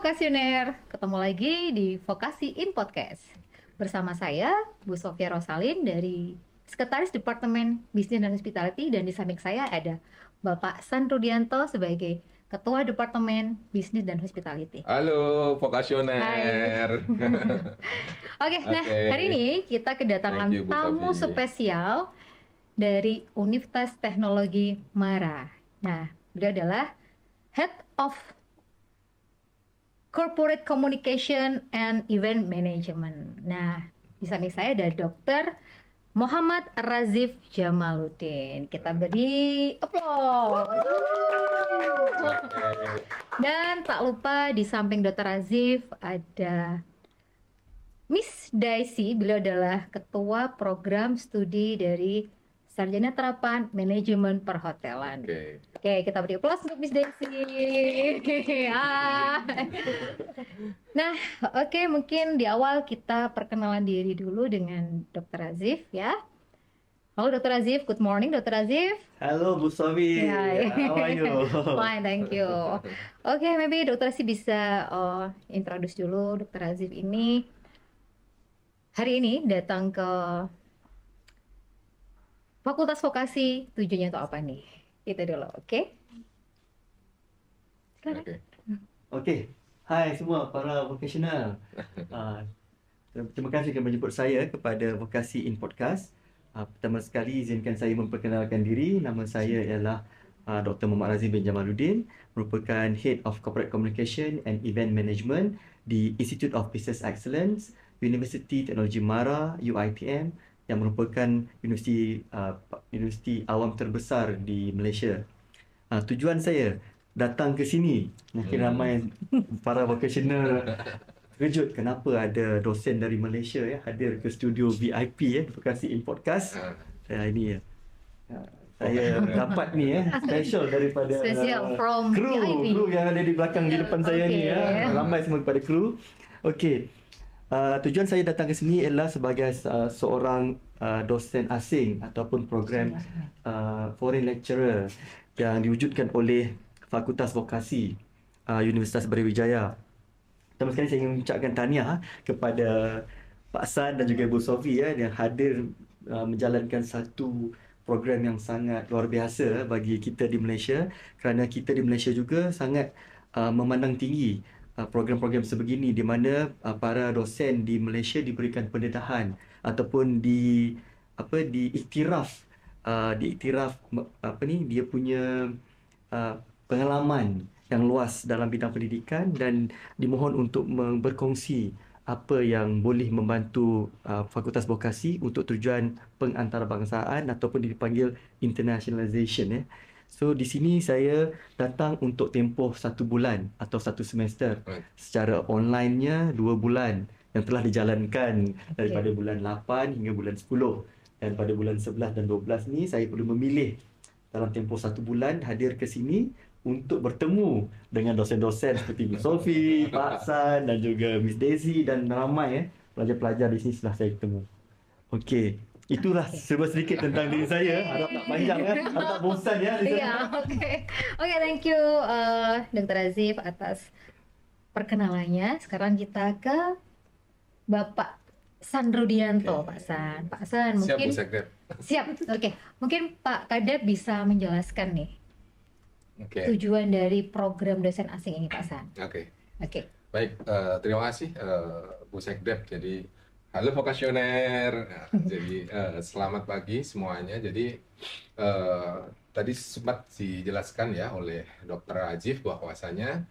Vokasioner, ketemu lagi di Vokasi in Podcast. Bersama saya, Bu Sofia Rosalin dari Sekretaris Departemen Bisnis dan Hospitality, dan di samping saya ada Bapak San Rudianto sebagai Ketua Departemen Bisnis dan Hospitality. Halo, Hai. vokasioner. Oke, nah Oke, hari ini kita thank kedatangan you Bu tamu Sofi. spesial dari Universitas Teknologi Mara. Nah, beliau adalah Head of Corporate Communication and Event Management. Nah, di samping saya ada Dr. Muhammad Razif Jamaluddin. Kita beri aplaus. Oke. Dan tak lupa di samping Dr. Razif ada Miss Daisy. Beliau adalah Ketua Program Studi dari Sarjana Terapan Manajemen Perhotelan. Oke. Oke, kita beri aplaus untuk Miss Daisy. Hai. Nah, oke, mungkin di awal kita perkenalan diri dulu dengan Dr. Razif ya. Halo Dr. Razif, good morning Dr. Razif. Halo Bu Sofi, Hai. how are you? Fine, thank you. Oke, maybe Dr. Razif bisa introduce dulu Dr. Razif ini hari ini datang ke Fakultas Vokasi, tujuannya untuk apa nih? Itu dulu, oke? Silakan. Oke. Okey, hai semua para vocational. Terima kasih kerana menjemput saya kepada Vokasi in Podcast. Pertama sekali izinkan saya memperkenalkan diri. Nama saya ialah Dr. Muhammad Razif bin Jamaluddin, merupakan Head of Corporate Communication and Event Management di Institute of Business Excellence, Universiti Teknologi Mara, UiTM, yang merupakan universiti awam terbesar di Malaysia. Tujuan saya datang ke sini, mungkin ramai para vocational terkejut kenapa ada dosen dari Malaysia hadir ke studio VIP Vokasi in Podcast. Ini saya dapat ni special daripada Special from VIP. kru yang ada di belakang di depan saya ni Okay. ramai semua kepada kru. Okey. Tujuan saya datang ke sini ialah sebagai seorang dosen asing ataupun program foreign lecturer yang diwujudkan oleh Fakultas Vokasi Universitas Brawijaya. Pertama sekali saya ingin mengucapkan tahniah kepada Pak San dan juga Ibu Sofi yang hadir menjalankan satu program yang sangat luar biasa bagi kita di Malaysia, kerana kita di Malaysia juga sangat memandang tinggi program-program sebegini di mana para dosen di Malaysia diberikan pendedahan ataupun diiktiraf dia punya pengalaman yang luas dalam bidang pendidikan dan dimohon untuk berkongsi apa yang boleh membantu Fakultas Vokasi untuk tujuan pengantarbangsaan ataupun dipanggil internationalization. So di sini saya datang untuk tempoh 1 bulan atau 1 semester. Secara online-nya 2 bulan yang telah dijalankan daripada bulan 8 hingga bulan 10. Dan pada bulan 11 dan 12 ni saya perlu memilih dalam tempoh 1 bulan hadir ke sini untuk bertemu dengan dosen-dosen seperti Bu Sofi, Pak San dan juga Miss Daisy dan ramai pelajar-pelajar di sini setelah saya bertemu. Okey, itulah serba sedikit tentang diri saya. Harap tak panjang harap tak bosan di sana. Iya, oke. Oke, thank you Dr. Razif atas perkenalannya. Sekarang kita ke Bapak San Rudianto, Pak San. Pak San, Siap mungkin Bu Sekdep. siap. Oke, mungkin Pak Kadep bisa menjelaskan nih Oke. tujuan dari program dosen asing ini, Pak San. Oke. Oke. Baik, terima kasih Bu Sekdep. Jadi halo vokasioner. Nah, jadi selamat pagi semuanya. Jadi tadi sempat dijelaskan ya oleh Dr. Razif bahwasanya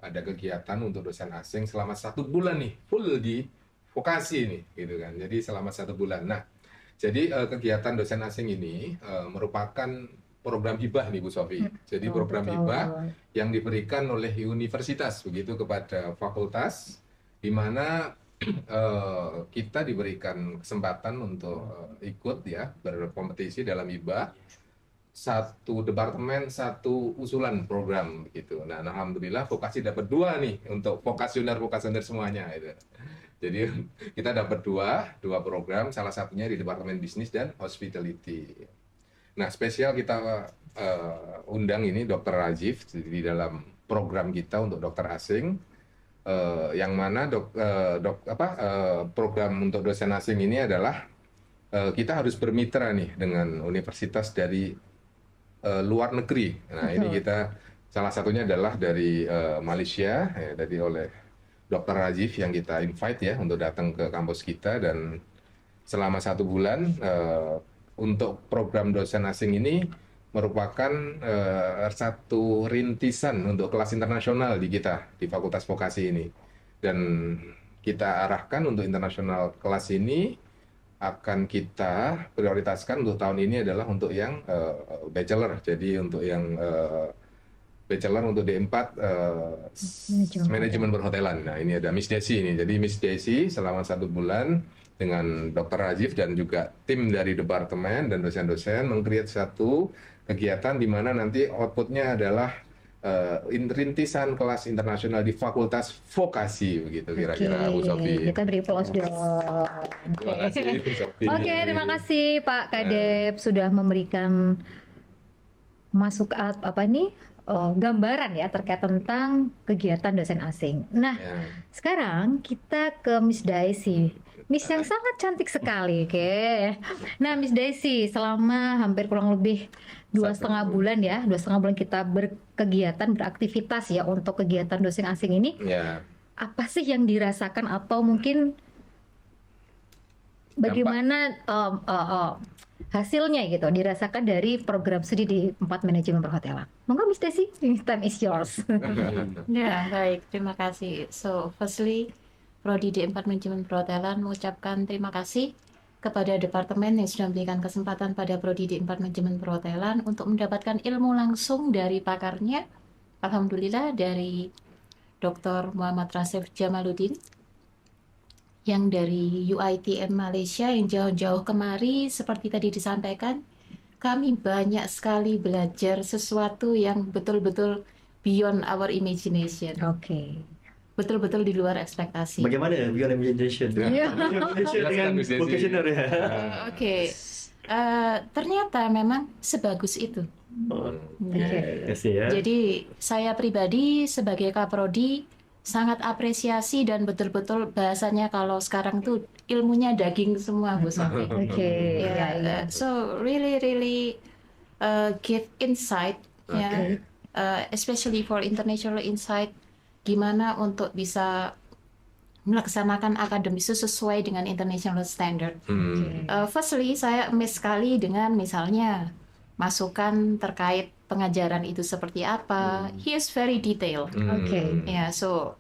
ada kegiatan untuk dosen asing selama 1 bulan nih, full di vokasi nih, gitu kan. Jadi selama 1 bulan. Nah, jadi kegiatan dosen asing ini merupakan program hibah nih Bu Sofi. Jadi program hibah yang diberikan oleh universitas begitu kepada fakultas, di mana kita diberikan kesempatan untuk ikut ya berkompetisi dalam hibah. Satu departemen, satu usulan program gitu. Nah, alhamdulillah vokasi dapat 2 nih untuk vokasioner semuanya gitu. Jadi kita dapat dua program, salah satunya di Departemen Bisnis dan Hospitality. Nah, spesial kita undang ini Dr. Razif di dalam program kita untuk dokter asing. yang mana program untuk dosen asing ini adalah kita harus bermitra nih dengan universitas dari luar negeri. Nah, ini Betul. kita salah satunya adalah dari Malaysia, ya, dari oleh Dr. Rajiv yang kita invite ya untuk datang ke kampus kita, dan selama 1 bulan untuk program dosen asing ini merupakan satu rintisan untuk kelas internasional di kita di Fakultas Vokasi ini, dan kita arahkan untuk internasional kelas ini akan kita prioritaskan untuk tahun ini adalah untuk yang bachelor. Jadi untuk yang bachelor untuk D4 manajemen perhotelan. Nah, ini ada Miss Desi ini. Jadi Miss Desi selama 1 bulan dengan Dr. Rajiv dan juga tim dari departemen dan dosen-dosen meng-create satu kegiatan di mana nanti outputnya adalah rintisan kelas internasional di Fakultas Vokasi, begitu kira-kira Bu Sofi. Kita beri applause dong. Terima kasih Bu Sofi. Oke, terima kasih Pak Kadep sudah memberikan gambaran ya terkait tentang kegiatan dosen asing. Nah, Ya. sekarang kita ke Miss Daisy. Miss yang sangat cantik sekali, oke. Nah, Miss Daisy, selama hampir kurang lebih 2,5 bulan ya, 2,5 bulan kita berkegiatan, beraktivitas ya untuk kegiatan dosen asing ini, Ya. apa sih yang dirasakan atau mungkin bagaimana hasilnya gitu dirasakan dari program studi di 4 manajemen perhotelan? Monggo Miss Daisy, time is yours. Ya, baik. Terima kasih. So, firstly, Prodi D4 Manajemen Perhotelan mengucapkan terima kasih kepada departemen yang sudah memberikan kesempatan pada Prodi D4 Manajemen Perhotelan untuk mendapatkan ilmu langsung dari pakarnya. Alhamdulillah dari Dr. Muhammad Rasif Jamaluddin yang dari UiTM Malaysia yang jauh-jauh kemari, seperti tadi disampaikan, kami banyak sekali belajar sesuatu yang betul-betul beyond our imagination. Oke. Betul-betul di luar ekspektasi. Bagaimana beyond imagination? Ya. Imagination Jelaskan, dengan Miss Desi. vocational ya. Oke. Ternyata memang sebagus itu. Oh, Oke. terima kasih ya. Jadi saya pribadi sebagai Kaprodi sangat apresiasi dan betul-betul bahasanya kalau sekarang tuh ilmunya daging semua Bu Sofi. Oke. Ya, Ya. so really give insight ya, especially for international insight, gimana untuk bisa melaksanakan akademis itu sesuai dengan international standard. Firstly, saya amazed sekali dengan misalnya masukan terkait pengajaran itu seperti apa. He is very detailed. Oke. Yeah, so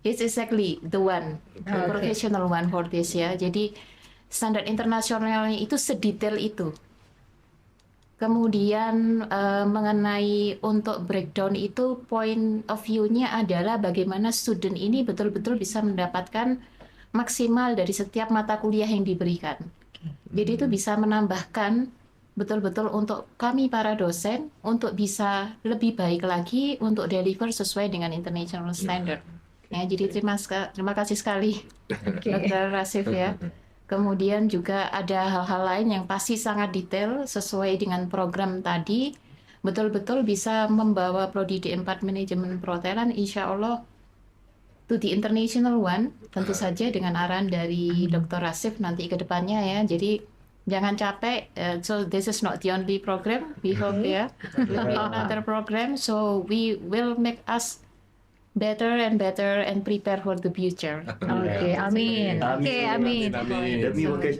he's exactly the one, the professional one for this ya. Jadi standar internasionalnya itu sedetail itu. Kemudian mengenai untuk breakdown itu point of view-nya adalah bagaimana student ini betul-betul bisa mendapatkan maksimal dari setiap mata kuliah yang diberikan. Jadi itu bisa menambahkan betul-betul untuk kami para dosen untuk bisa lebih baik lagi untuk deliver sesuai dengan international standard. Ya, jadi terima kasih sekali Dr. Rasif ya. Kemudian juga ada hal-hal lain yang pasti sangat detail sesuai dengan program tadi. Betul-betul bisa membawa Prodi D4 Manajemen Perhotelan insya Allah to the international one. Tentu saja dengan arahan dari Dr. Rasif nanti ke depannya ya. Jadi jangan capek. So this is not the only program. We hope ya. Will be another program. So we will make us better and prepare for the future. Oke, amin. Oke, amin.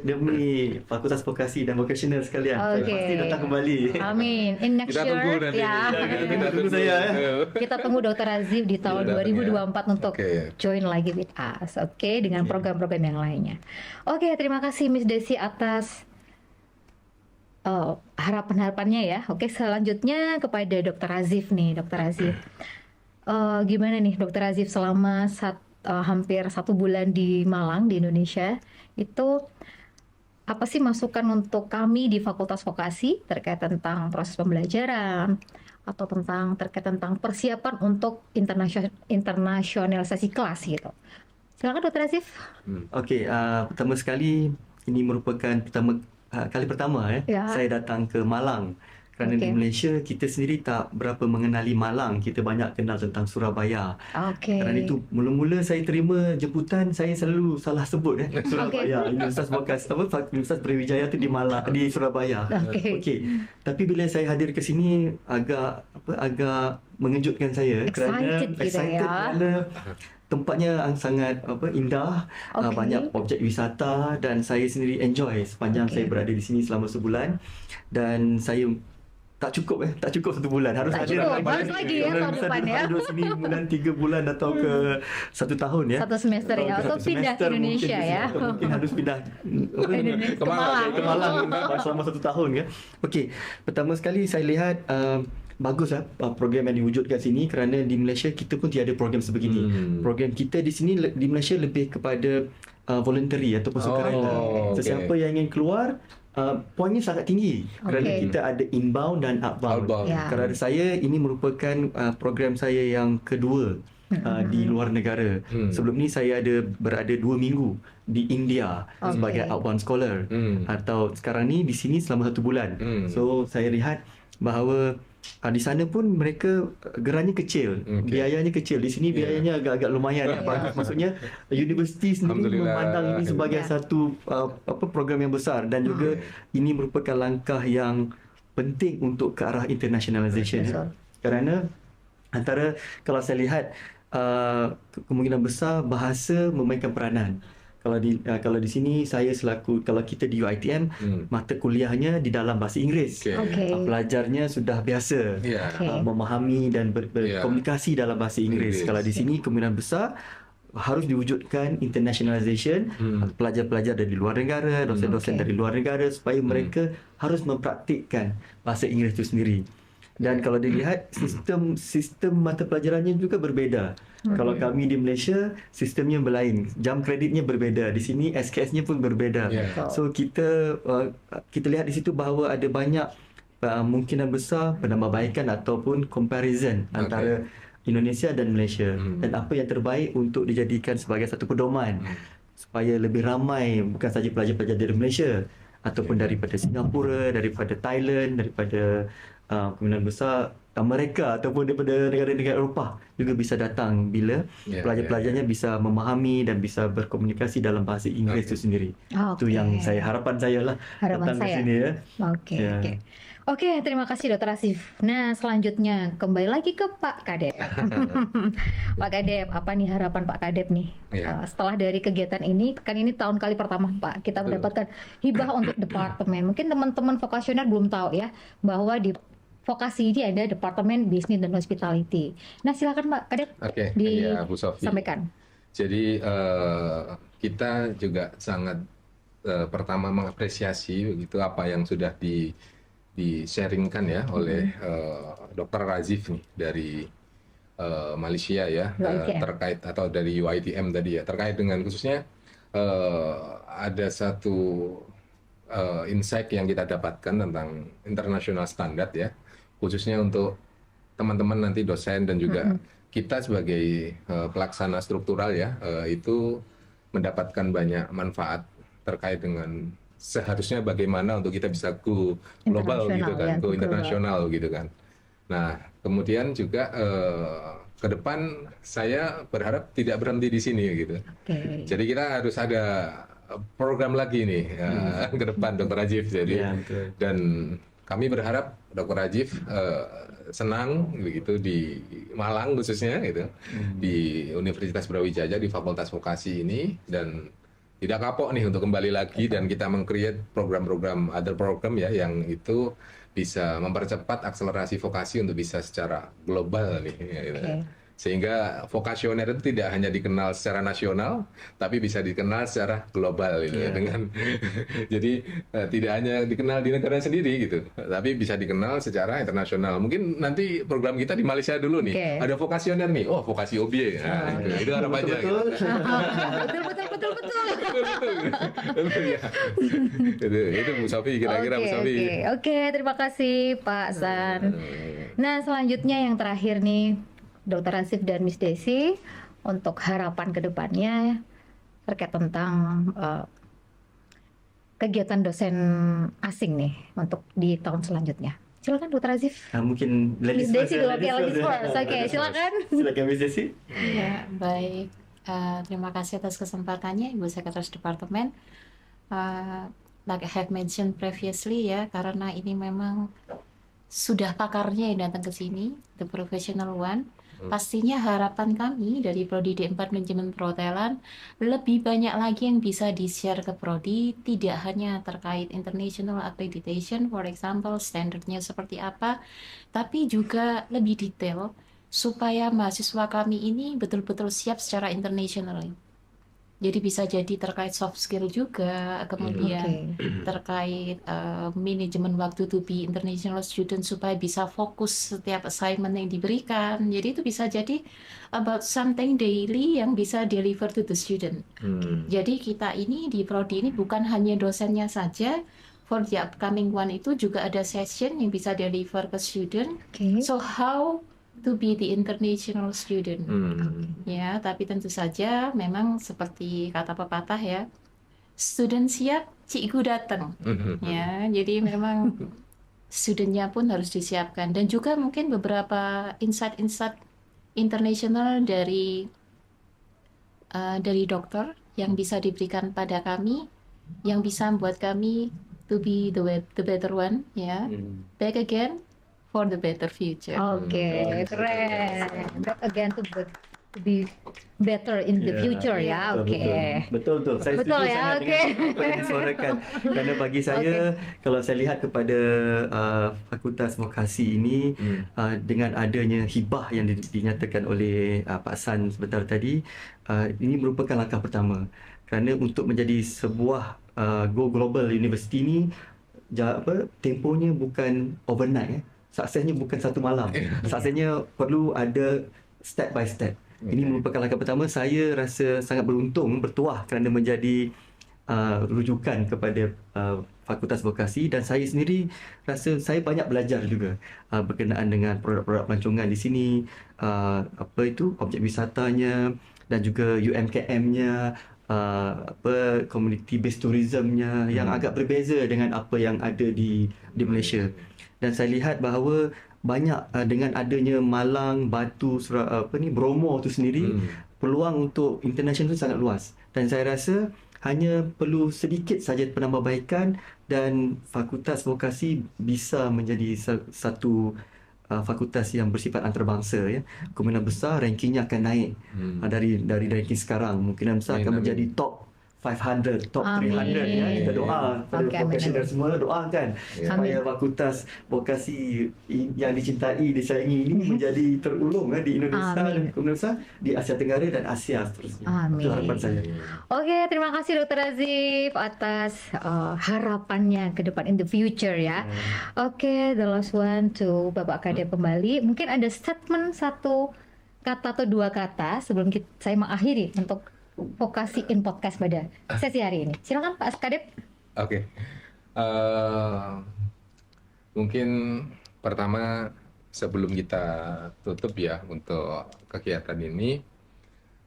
Demi Fakultas Vokasi dan Vocational sekalian. Saya Oke. pasti datang kembali. Amin. In next Kita tunggu year nanti. ya. Kita Tunggu saya, ya. Kita tunggu Dr. Razif di tahun Iya, 2024 untuk Oke. join lagi with us, oke, dengan program-program yang lainnya. Oke, terima kasih Miss Desi atas harapan-harapannya ya. Oke, selanjutnya kepada Dr. Razif nih, Dr. Razif. Gimana nih Dr. Razif selama hampir 1 bulan di Malang di Indonesia, itu apa sih masukan untuk kami di Fakultas Vokasi terkait tentang proses pembelajaran atau terkait tentang persiapan untuk internasionalisasi kelas gitu. Silakan Dr. Razif. Okey, pertama sekali ini merupakan kali pertama Ya. saya datang ke Malang Kerana di Okey. Malaysia kita sendiri tak berapa mengenali Malang, kita banyak kenal tentang Surabaya. Kerana Okey. itu mula-mula saya terima jemputan, saya selalu salah sebut Surabaya. Universitas Bokas Universitas Brawijaya tu di Malang, di Surabaya. Okey. Okey. Tapi bila saya hadir ke sini agak mengejutkan saya Excited kita ya. kerana tempatnya sangat indah, Okey. banyak objek wisata dan saya sendiri enjoy sepanjang Okey. saya berada di sini selama sebulan, dan saya tak cukup 1 bulan, harus Tak hadir cukup, lagi. harus lagi ya Kalau tahun bisa depan ya. duduk sini bulan 3 bulan atau ke 1 tahun ya. 1 semester ya, atau Satu pindah ke semester Indonesia mungkin, ya. atau mungkin harus pindah Ke Malang. ke Malang selama 1 tahun ya. Okey, pertama sekali saya lihat bagus program yang diwujudkan sini, kerana di Malaysia kita pun tiada program sebegini. Program kita di sini di Malaysia lebih kepada voluntary ataupun sukarela. okey. Sesiapa yang ingin keluar, poinnya sangat tinggi kerana Okey. kita ada inbound dan outbound. Outbound. Ya. Kerana saya ini merupakan program saya yang kedua di luar negara. Sebelum ni saya ada berada 2 minggu di India Okey. sebagai outbound scholar, atau sekarang ni di sini selama 1 bulan. So saya lihat bahawa di sana pun mereka gerannya kecil, Okey. biayanya kecil. Di sini biayanya agak-agak lumayan. Bagus. Maksudnya universiti sendiri Alhamdulillah. memandang ini sebagai Ya. satu program yang besar, dan juga ini merupakan langkah yang penting untuk ke arah internationalization. Betul. Kerana antara, kalau saya lihat kemungkinan besar bahasa memainkan peranan. Kalau di sini saya kalau kita di UiTM, mata kuliahnya di dalam bahasa Inggeris. Okey. Okey. Pelajarnya sudah biasa Ya. Okey. memahami dan berkomunikasi dalam bahasa Inggeris. Inggeris. Kalau di sini kemungkinan besar harus diwujudkan internationalization, pelajar-pelajar dari luar negara, dosen-dosen Okey. dari luar negara, supaya mereka harus mempraktikkan bahasa Inggeris itu sendiri. Dan kalau dilihat sistem mata pelajarannya juga berbeza. Kalau kami di Malaysia, sistemnya berlain, jam kreditnya berbeza. Di sini SKS-nya pun berbeza. Ya. So kita lihat di situ bahawa ada banyak kemungkinan besar penambahbaikan ataupun comparison antara Indonesia dan Malaysia, dan apa yang terbaik untuk dijadikan sebagai satu pedoman supaya lebih ramai bukan saja pelajar-pelajar dari Malaysia ataupun daripada Singapura, daripada Thailand, daripada kemungkinan besar Amerika ataupun daripada negara-negara Eropah juga bisa datang bila Ya, pelajar-pelajarnya bisa memahami dan bisa berkomunikasi dalam bahasa Inggeris itu sendiri. Itu yang harapan saya lah Harapan datang ke saya. sini ya. Oke, Ya. oke. Oke, terima kasih Dr. Asif. Nah, selanjutnya kembali lagi ke Pak Kadep. Pak Kadep, apa nih harapan Pak Kadep nih? Ya. Setelah dari kegiatan ini, kan ini tahun kali pertama Pak, kita mendapatkan hibah untuk departemen. Mungkin teman-teman vokasioner belum tahu ya, bahwa di vokasi ini ada Departemen Bisnis dan Hospitality. Nah, silakan Pak Kadep Oke, ya Bu Sofi. disampaikan. Jadi kita juga sangat pertama mengapresiasi begitu apa yang sudah di-sharingkan ya oleh Dr. Razif nih dari Malaysia ya, UiTM. terkait atau dari UiTM tadi ya, terkait dengan khususnya ada satu insight yang kita dapatkan tentang international standard ya, khususnya untuk teman-teman nanti dosen dan juga kita sebagai pelaksana struktural ya, itu mendapatkan banyak manfaat terkait dengan seharusnya bagaimana untuk kita bisa go global gitu Internasional, kan, ya, go go internasional gitu kan. Nah, kemudian juga ke depan saya berharap tidak berhenti di sini gitu. Oke. Jadi kita harus ada program lagi nih ke depan Dr. Rajif. Jadi Ya, betul. dan kami berharap Dr. Rajif senang begitu di Malang khususnya gitu, di Universitas Brawijaya di Fakultas Vokasi ini, dan tidak kapok nih untuk kembali lagi dan kita meng-create program-program other program ya yang itu bisa mempercepat akselerasi vokasi untuk bisa secara global nih ya, gitu. Oke. Sehingga vokasioner itu tidak hanya dikenal secara nasional tapi bisa dikenal secara global gitu ya, dengan jadi tidak hanya dikenal di negara sendiri gitu tapi bisa dikenal secara internasional. Mungkin nanti program kita di Malaysia dulu nih, Oke. ada vokasioner nih, oh vokasi OB nah, itu harapannya gitu. Betul. Betul ya. Itu Bu Sofi, kira-kira Bu Sofi. Oke, terima kasih Pak San. Nah, selanjutnya yang terakhir nih, Dr. Asif dan Miss Desi, untuk harapan ke depannya terkait tentang kegiatan dosen asing nih untuk di tahun selanjutnya. Silakan Dr. Azif. Mungkin ladies Miss Desi first, dulu, oke, ladies first. Oke, silakan. Silakan Miss Desi. Ya, baik. Terima kasih atas kesempatannya, Ibu Sekretaris Departemen. Like I have mentioned previously ya, karena ini memang sudah pakarnya yang datang ke sini, the professional one. Pastinya harapan kami dari Prodi D4 Manajemen Perhotelan lebih banyak lagi yang bisa di-share ke Prodi, tidak hanya terkait international accreditation, for example, standarnya seperti apa, tapi juga lebih detail supaya mahasiswa kami ini betul-betul siap secara international. Jadi bisa jadi terkait soft skill juga, kemudian terkait manajemen waktu to be international student supaya bisa fokus setiap assignment yang diberikan. Jadi itu bisa jadi about something daily yang bisa deliver to the student. Jadi kita ini di Prodi ini bukan hanya dosennya saja, for the upcoming one itu juga ada session yang bisa deliver ke student. So how to be the international student. Ya, tapi tentu saja memang seperti kata pepatah ya, student siap, cikgu datang. Ya, jadi memang studentnya pun harus disiapkan dan juga mungkin beberapa insight-insight international dari dokter yang bisa diberikan pada kami, yang bisa membuat kami to be the better one, ya. Back again for the better future. Oke, keren. Back again to be better in the future ya. Oke. Betul. Saya Betul setuju ya, sangat oke. dengan apa yang disuarakan. Kerana bagi saya, kalau saya lihat kepada Fakultas Vokasi ini, dengan adanya hibah yang dinyatakan oleh Pak San sebentar tadi, ini merupakan langkah pertama. Kerana untuk menjadi sebuah go global university ini, tempohnya bukan overnight. Suksesnya bukan satu malam. Suksesnya perlu ada step by step. Ini merupakan langkah pertama. Saya rasa sangat beruntung, bertuah kerana menjadi rujukan kepada Fakultas Vokasi, dan saya sendiri rasa saya banyak belajar juga berkenaan dengan produk-produk pelancongan di sini, objek wisatanya dan juga UMKM-nya, community based tourism-nya yang agak berbeza dengan apa yang ada di Malaysia. Dan saya lihat bahawa banyak dengan adanya Malang, Batu, Bromo tu sendiri, peluang untuk international tu sangat luas. Dan saya rasa hanya perlu sedikit saja penambahbaikan dan Fakultas Vokasi bisa menjadi satu fakultas yang bersifat antarabangsa ya. Kemungkinan besar rankingnya akan naik dari ranking sekarang. Kemungkinan besar akan menjadi top 500, top 300 ya. Kita doa pada profesional semua, doakan supaya Fakultas Vokasi yang dicintai, disayangi ini menjadi terulung di Indonesia dan kemudian besar di Asia Tenggara dan Asia seterusnya. Itu harapan saya. Oke, terima kasih Dr. Azif atas harapannya ke depan in the future ya. Oke, the last one to Bapak Kadep kembali. Mungkin ada statement satu kata atau dua kata sebelum saya mengakhiri untuk Vokasi in Podcast pada sesi hari ini. Silakan Pak Kadep. Oke. Mungkin pertama sebelum kita tutup ya untuk kegiatan ini,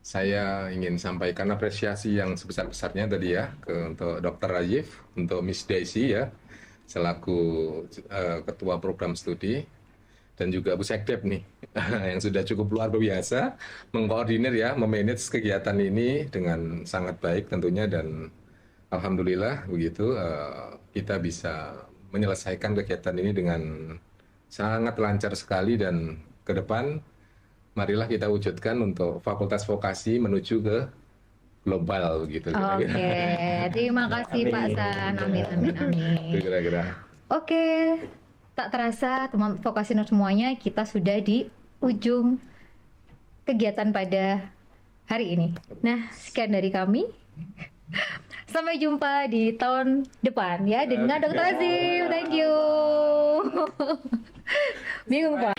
saya ingin sampaikan apresiasi yang sebesar-besarnya tadi ya untuk Dr. Azif, untuk Miss Desi ya selaku Ketua Program Studi, dan juga Bu Sekdep nih yang sudah cukup luar biasa mengkoordinir ya, memanage kegiatan ini dengan sangat baik tentunya, dan alhamdulillah begitu kita bisa menyelesaikan kegiatan ini dengan sangat lancar sekali, dan ke depan marilah kita wujudkan untuk Fakultas Vokasi menuju ke global gitu. Oke, terima kasih Pak San. Amin. Kira-kira. Oke. Tak terasa teman Vokasional semuanya, kita sudah di ujung kegiatan pada hari ini. Nah, sekian dari kami. Sampai jumpa di tahun depan ya dengan Dr. Azif. Thank you. Bingung Pak.